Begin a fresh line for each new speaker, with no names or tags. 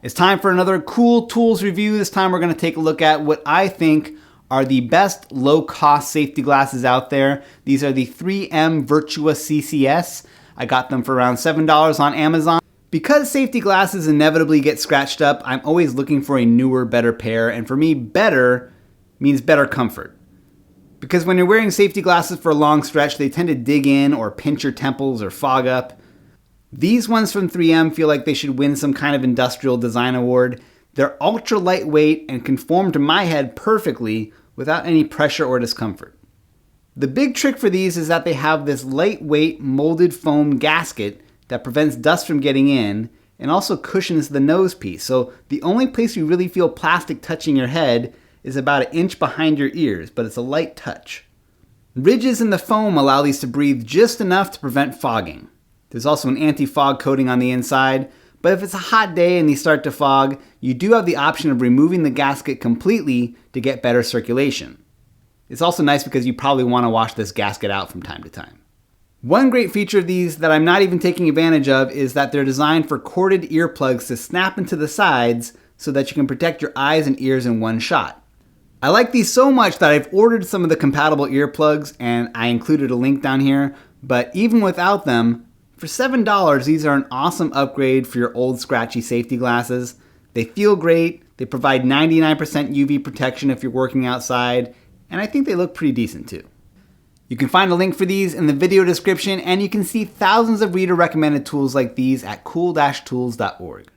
It's time for another cool tools review. This time we're going to take a look at what I think are the best low-cost safety glasses out there. These are the 3M Virtua CCS. I got them for around $7 on Amazon. Because safety glasses inevitably get scratched up, I'm always looking for a newer, better pair, and for me, better means better comfort. Because when you're wearing safety glasses for a long stretch, they tend to dig in or pinch your temples or fog up. These ones from 3M feel like they should win some kind of industrial design award. They're ultra lightweight and conform to my head perfectly without any pressure or discomfort. The big trick for these is that they have this lightweight molded foam gasket that prevents dust from getting in and also cushions the nose piece. So the only place you really feel plastic touching your head is about an inch behind your ears, but it's a light touch. Ridges in the foam allow these to breathe just enough to prevent fogging. There's also an AntiFog coating on the inside, but if it's a hot day and these start to fog, you do have the option of removing the gasket completely to get better circulation. It's also nice because you probably want to wash this gasket out from time to time. One great feature of these that I'm not even taking advantage of is that they're designed for corded earplugs to snap into the sides so that you can protect your eyes and ears in one shot. I like these so much that I've ordered some of the compatible earplugs and I included a link down here, but even without them, for $7, these are an awesome upgrade for your old scratchy safety glasses. They feel great, they provide 99% UV protection if you're working outside, and I think they look pretty decent too. You can find a link for these in the video description, and you can see thousands of reader recommended tools like these at cool-tools.org.